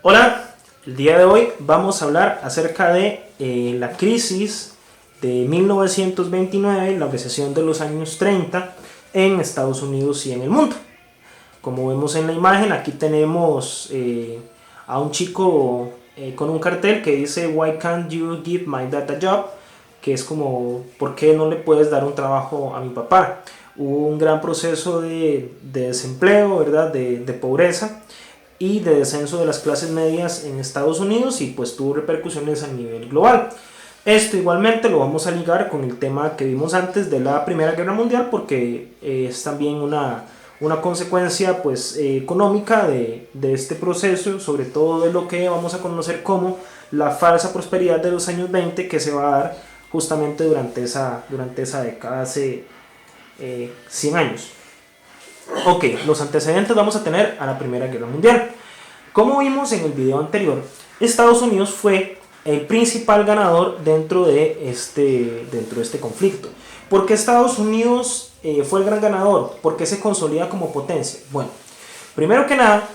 Hola, el día de hoy vamos a hablar acerca de la crisis de 1929, la recesión de los años 30 en Estados Unidos y en el mundo. Como vemos en la imagen, aquí tenemos a un chico con un cartel que dice "Why can't you give my dad a job?", que es como "¿por qué no le puedes dar un trabajo a mi papá?". Hubo un gran proceso de desempleo, ¿verdad? De pobreza y de descenso de las clases medias en Estados Unidos, y pues tuvo repercusiones a nivel global. Esto igualmente lo vamos a ligar con el tema que vimos antes de la Primera Guerra Mundial, porque es también una consecuencia pues económica de este proceso, sobre todo de lo que vamos a conocer como la falsa prosperidad de los años 20, que se va a dar justamente durante esa década, hace 100 años. Ok, los antecedentes vamos a tener a la Primera Guerra Mundial. Como vimos en el video anterior, Estados Unidos fue el principal ganador dentro de este conflicto. ¿Por qué Estados Unidos fue el gran ganador? ¿Por qué se consolida como potencia? Bueno, primero que nada,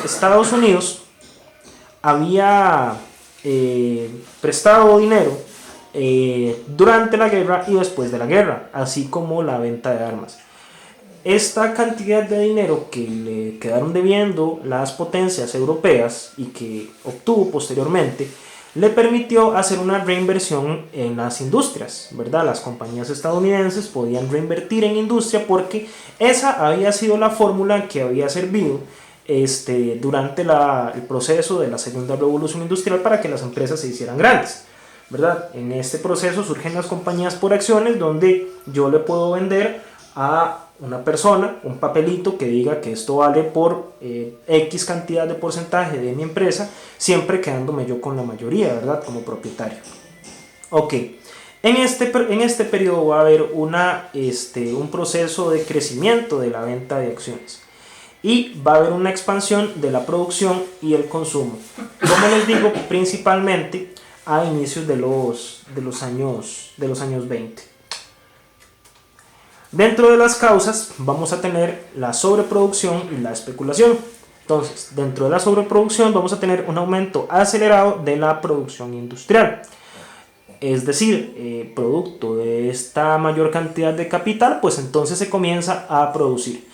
Estados Unidos había prestado dinero durante la guerra y después de la guerra, así como la venta de armas. Esta cantidad de dinero que le quedaron debiendo las potencias europeas y que obtuvo posteriormente le permitió hacer una reinversión en las industrias, ¿verdad? Las compañías estadounidenses podían reinvertir en industria porque esa había sido la fórmula que había servido durante el proceso de la segunda revolución industrial para que las empresas se hicieran grandes, ¿verdad? En este proceso surgen las compañías por acciones, donde yo le puedo vender a una persona un papelito que diga que esto vale por X cantidad de porcentaje de mi empresa, siempre quedándome yo con la mayoría, ¿verdad? Como propietario. Ok, en este periodo va a haber un proceso de crecimiento de la venta de acciones y va a haber una expansión de la producción y el consumo, como les digo, principalmente a inicios de los años 20. Dentro de las causas vamos a tener la sobreproducción y la especulación. Entonces, dentro de la sobreproducción vamos a tener un aumento acelerado de la producción industrial. Es decir, producto de esta mayor cantidad de capital, pues entonces se comienza a producir.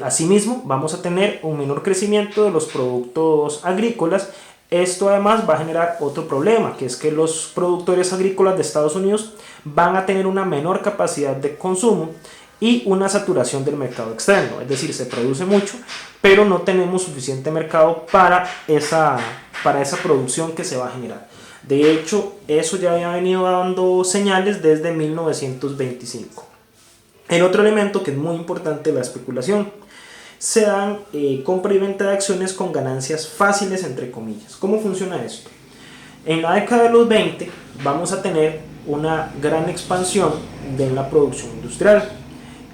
Asimismo, vamos a tener un menor crecimiento de los productos agrícolas. Esto además va a generar otro problema, que es que los productores agrícolas de Estados Unidos van a tener una menor capacidad de consumo y una saturación del mercado externo. Es decir, se produce mucho, pero no tenemos suficiente mercado para esa producción que se va a generar. De hecho, eso ya había venido dando señales desde 1925. El otro elemento que es muy importante es la especulación. Se dan compra y venta de acciones con ganancias fáciles, entre comillas. ¿Cómo funciona esto? En la década de los 20 vamos a tener una gran expansión de la producción industrial.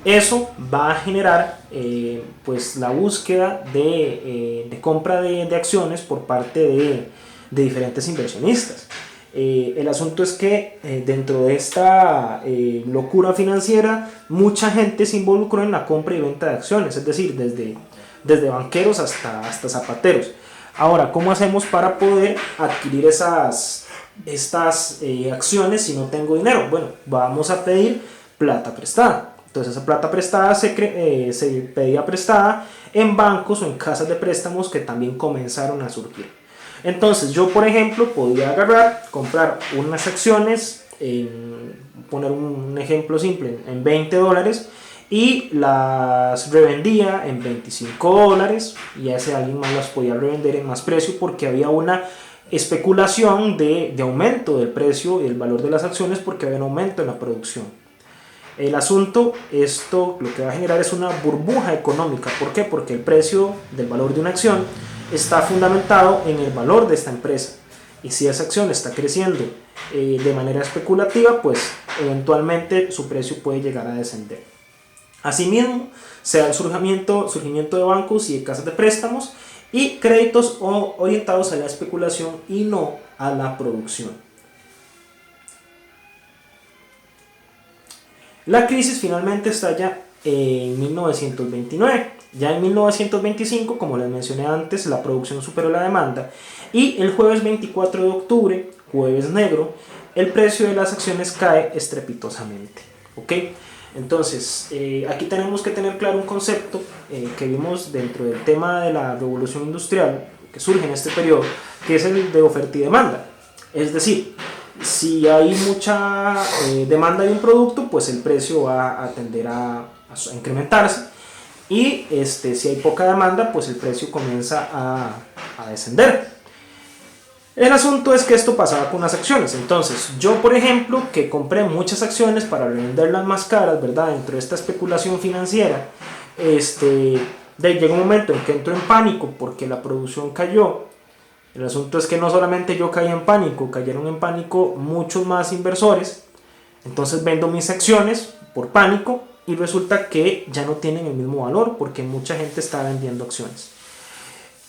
Eso va a generar pues la búsqueda de compra de acciones por parte de diferentes inversionistas. El asunto es que dentro de esta locura financiera, mucha gente se involucró en la compra y venta de acciones, es decir, desde banqueros hasta zapateros. Ahora, ¿cómo hacemos para poder adquirir estas acciones si no tengo dinero? Bueno, vamos a pedir plata prestada. Entonces esa plata prestada se pedía prestada en bancos o en casas de préstamos que también comenzaron a surgir. Entonces yo, por ejemplo, podía comprar unas acciones, poner un ejemplo simple, en $20 y las revendía en $25, y a ese alguien más las podía revender en más precio porque había una especulación de aumento del precio y el valor de las acciones porque había un aumento en la producción. El asunto, esto lo que va a generar es una burbuja económica. ¿Por qué? Porque el precio del valor de una acción está fundamentado en el valor de esta empresa, y si esa acción está creciendo de manera especulativa, pues eventualmente su precio puede llegar a descender. Asimismo, se da el surgimiento de bancos y de casas de préstamos y créditos orientados a la especulación y no a la producción. La crisis finalmente estalla en 1929. Ya en 1925, como les mencioné antes, la producción superó la demanda y el jueves 24 de octubre, jueves negro, el precio de las acciones cae estrepitosamente. ¿Ok? Entonces, aquí tenemos que tener claro un concepto que vimos dentro del tema de la revolución industrial que surge en este periodo, que es el de oferta y demanda. Es decir, si hay mucha demanda de un producto, pues el precio va a tender a incrementarse, y si hay poca demanda, pues el precio comienza a descender. El asunto es que esto pasaba con las acciones. Entonces, yo por ejemplo, que compré muchas acciones para revenderlas más caras, ¿verdad? Dentro de esta especulación financiera, llega un momento en que entro en pánico porque la producción cayó. El asunto es que no solamente yo caí en pánico, cayeron en pánico muchos más inversores. Entonces vendo mis acciones por pánico y resulta que ya no tienen el mismo valor porque mucha gente está vendiendo acciones.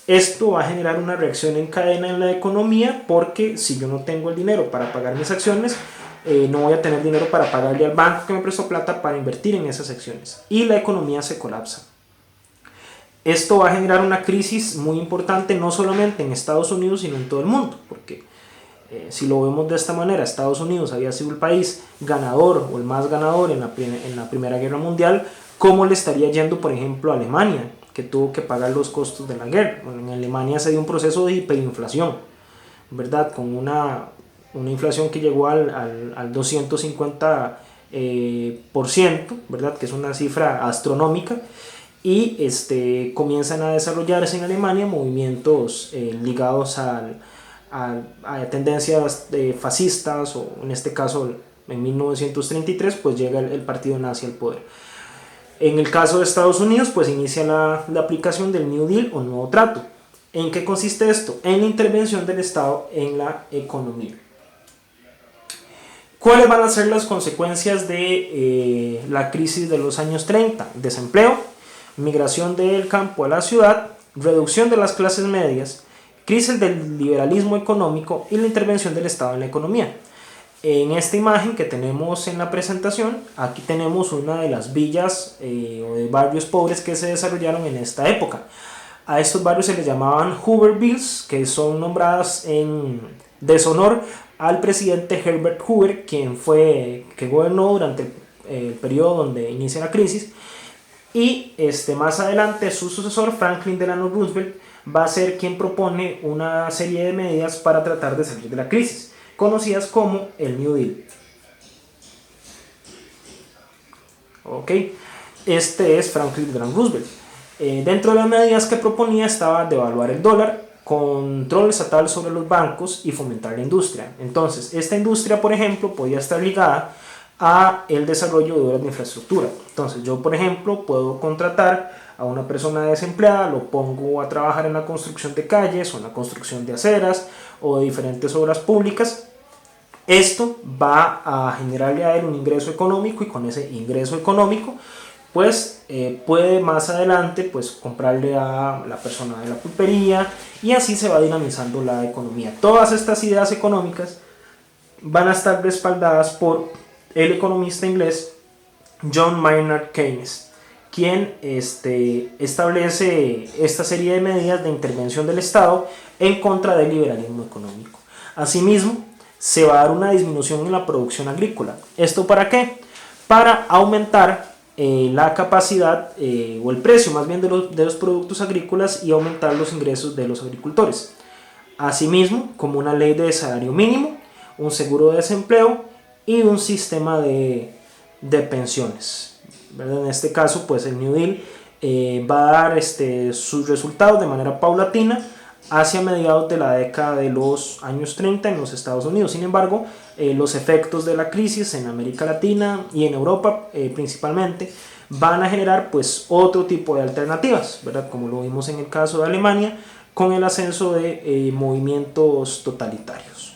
Esto va a generar una reacción en cadena en la economía, porque si yo no tengo el dinero para pagar mis acciones, no voy a tener dinero para pagarle al banco que me prestó plata para invertir en esas acciones y la economía se colapsa. Esto va a generar una crisis muy importante no solamente en Estados Unidos sino en todo el mundo, porque si lo vemos de esta manera, Estados Unidos había sido el país ganador o el más ganador en la Primera Guerra Mundial. ¿Cómo le estaría yendo, por ejemplo, a Alemania, que tuvo que pagar los costos de la guerra? Bueno, en Alemania se dio un proceso de hiperinflación, ¿verdad? Con una inflación que llegó al 250%, ¿verdad? Que es una cifra astronómica. Y comienzan a desarrollarse en Alemania movimientos ligados a tendencias fascistas, o en este caso en 1933 pues llega el partido nazi al poder. En el caso de Estados Unidos pues inicia la aplicación del New Deal o Nuevo Trato. ¿En qué consiste esto? En la intervención del Estado en la economía. ¿Cuáles van a ser las consecuencias de la crisis de los años 30? Desempleo, migración del campo a la ciudad, reducción de las clases medias, crisis del liberalismo económico y la intervención del Estado en la economía. En esta imagen que tenemos en la presentación, aquí tenemos una de las villas o de barrios pobres que se desarrollaron en esta época. A estos barrios se les llamaban Hoovervilles, que son nombradas en deshonor al presidente Herbert Hoover, que gobernó durante el periodo donde inicia la crisis. Y más adelante su sucesor, Franklin Delano Roosevelt, va a ser quien propone una serie de medidas para tratar de salir de la crisis, conocidas como el New Deal. Ok, este es Franklin Delano Roosevelt. Dentro de las medidas que proponía estaba devaluar el dólar, control estatal sobre los bancos y fomentar la industria. Entonces, esta industria, por ejemplo, podía estar ligada a el desarrollo de obras de infraestructura. Entonces yo, por ejemplo, puedo contratar a una persona desempleada, lo pongo a trabajar en la construcción de calles o en la construcción de aceras o de diferentes obras públicas. Esto va a generarle a él un ingreso económico, y con ese ingreso económico pues puede más adelante pues comprarle a la persona de la pulpería, y así se va dinamizando la economía. Todas estas ideas económicas van a estar respaldadas por el economista inglés John Maynard Keynes, quien establece esta serie de medidas de intervención del Estado en contra del liberalismo económico. Asimismo, se va a dar una disminución en la producción agrícola. ¿Esto para qué? Para aumentar la capacidad o el precio más bien de los productos agrícolas y aumentar los ingresos de los agricultores. Asimismo, como una ley de salario mínimo, un seguro de desempleo y un sistema de pensiones, ¿verdad? En este caso pues el New Deal va a dar sus resultados de manera paulatina hacia mediados de la década de los años 30 en los Estados Unidos. Sin embargo, los efectos de la crisis en América Latina y en Europa principalmente van a generar pues otro tipo de alternativas, ¿verdad? Como lo vimos en el caso de Alemania con el ascenso de movimientos totalitarios.